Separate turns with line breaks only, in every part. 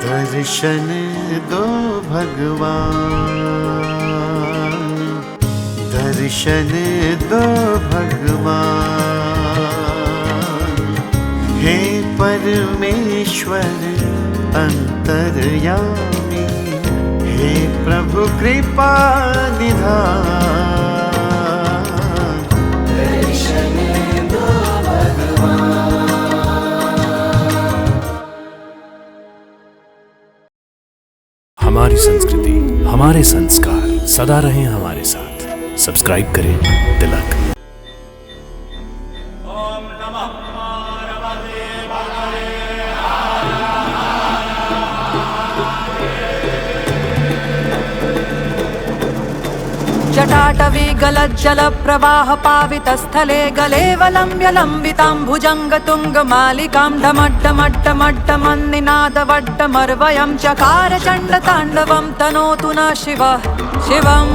दर्शन दो भगवान, दर्शन दो भगवान। हे परमेश्वर अंतर्यामी, हे प्रभु कृपा निधान। दर्शन दो भगवान।
हमारी संस्कृति, हमारे संस्कार सदा रहें हमारे साथ। सब्सक्राइब करें तिलक।
जटाटवी गलज्जल प्रवाह पावित स्थले गलेवलम्ब्य लम्बिताम्बुजङ्ग तुङ्गमालिकां डमड्डमड्डमड्डमन्निनादवड्डमर्वयं चकार चण्डताण्डवं तनोतु न शिवः शिवम्।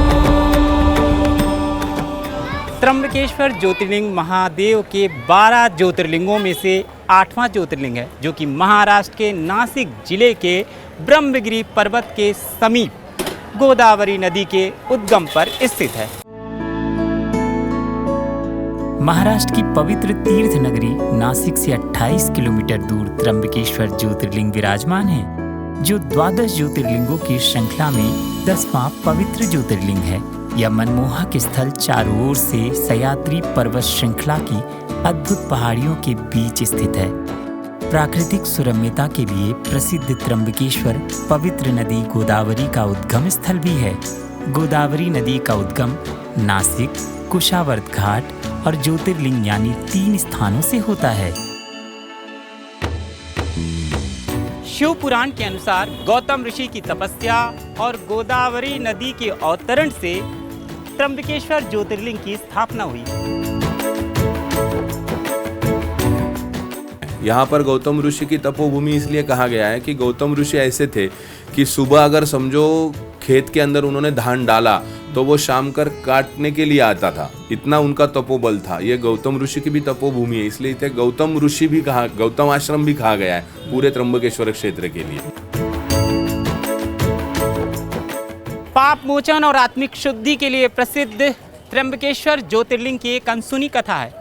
त्र्यंबकेश्वर ज्योतिर्लिंग महादेव के 12 ज्योतिर्लिंगों में से 8वां ज्योतिर्लिंग है, जो कि महाराष्ट्र के नासिक जिले के ब्रह्मगिरि पर्वत के समीप गोदावरी नदी के उद्गम पर स्थित है।
महाराष्ट्र की पवित्र तीर्थ नगरी नासिक से 28 किलोमीटर दूर त्र्यंबकेश्वर ज्योतिर्लिंग विराजमान है, जो 12 ज्योतिर्लिंगों की श्रृंखला में 10वां पवित्र ज्योतिर्लिंग है। यह मनमोहक स्थल चारों ओर से सह्याद्री पर्वत श्रृंखला की अद्भुत पहाड़ियों के बीच स्थित है। प्राकृतिक सुरम्यता के लिए प्रसिद्ध त्र्यंबकेश्वर पवित्र नदी गोदावरी का उद्गम स्थल भी है। गोदावरी नदी का उद्गम नासिक, कुशावर्त घाट और ज्योतिर्लिंग यानी 3 स्थानों से होता है।
शिव पुराण के अनुसार गौतम ऋषि की तपस्या और गोदावरी नदी के अवतरण से त्र्यंबकेश्वर ज्योतिर्लिंग की स्थापना हुई।
यहाँ पर गौतम ऋषि की तपोभूमि इसलिए कहा गया है कि गौतम ऋषि ऐसे थे कि सुबह अगर समझो खेत के अंदर उन्होंने धान डाला तो वो शाम कर काटने के लिए आता था, इतना उनका तपोबल था। ये गौतम ऋषि की भी तपोभूमि है, इसलिए इसे गौतम ऋषि भी कहा, गौतम आश्रम भी कहा गया है पूरे त्र्यंबकेश्वर क्षेत्र के लिए।
पाप मोचन और आत्मिक शुद्धि के लिए प्रसिद्ध त्र्यंबकेश्वर ज्योतिर्लिंग की एक अनसुनी कथा है।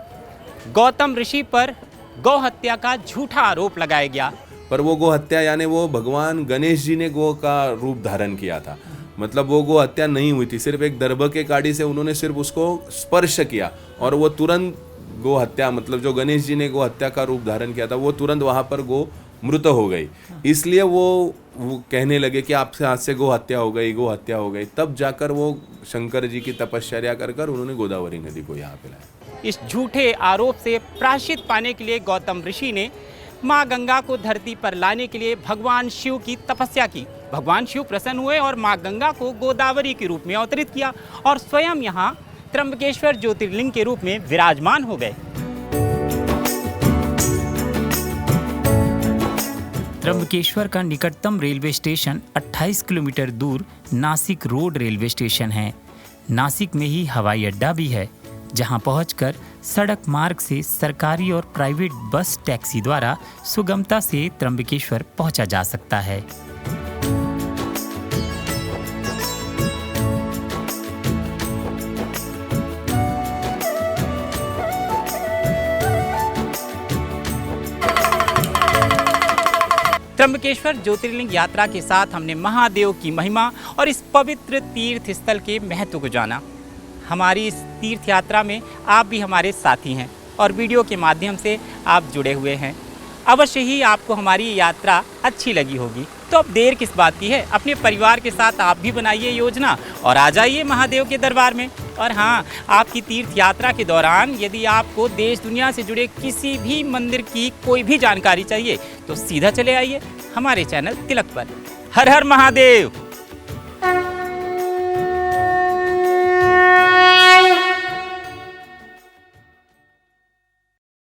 गौतम ऋषि पर गौ हत्या का झूठा आरोप लगाया गया,
पर वो गो हत्या यानी वो भगवान गणेश जी ने गो का रूप धारण किया था। मतलब वो गो हत्या नहीं हुई थी, सिर्फ एक दर्भ के काड़ी से उन्होंने सिर्फ उसको स्पर्श किया और वो तुरंत गो हत्या, मतलब जो गणेश जी ने गो हत्या का रूप धारण किया था वो तुरंत वहाँ पर गो मृत हो गई। इसलिए वो कहने लगे कि आपसे हाथ से गो हत्या हो गई, गो हत्या हो गई। तब जाकर वो शंकर जी की तपश्चर्या कर उन्होंने गोदावरी नदी को यहाँ पे लाया।
इस झूठे आरोप से प्रायश्चित पाने के लिए गौतम ऋषि ने माँ गंगा को धरती पर लाने के लिए भगवान शिव की तपस्या की। भगवान शिव प्रसन्न हुए और माँ गंगा को गोदावरी के रूप में अवतरित किया और स्वयं यहाँ त्र्यंबकेश्वर ज्योतिर्लिंग के रूप में विराजमान हो गए।
त्र्यंबकेश्वर का निकटतम रेलवे स्टेशन 28 किलोमीटर दूर नासिक रोड रेलवे स्टेशन है। नासिक में ही हवाई अड्डा भी है, जहां पहुंचकर सड़क मार्ग से सरकारी और प्राइवेट बस टैक्सी द्वारा सुगमता से त्र्यंबकेश्वर पहुंचा जा सकता है।
त्र्यंबकेश्वर ज्योतिर्लिंग यात्रा के साथ हमने महादेव की महिमा और इस पवित्र तीर्थ स्थल के महत्व को जाना। हमारी इस तीर्थ यात्रा में आप भी हमारे साथी हैं और वीडियो के माध्यम से आप जुड़े हुए हैं। अवश्य ही आपको हमारी यात्रा अच्छी लगी होगी, तो अब देर किस बात की है, अपने परिवार के साथ आप भी बनाइए योजना और आ जाइए महादेव के दरबार में। और हाँ, आपकी तीर्थ यात्रा के दौरान यदि आपको देश दुनिया से जुड़े किसी भी मंदिर की कोई भी जानकारी चाहिए तो सीधा चले आइए हमारे चैनल तिलक पर। हर हर महादेव।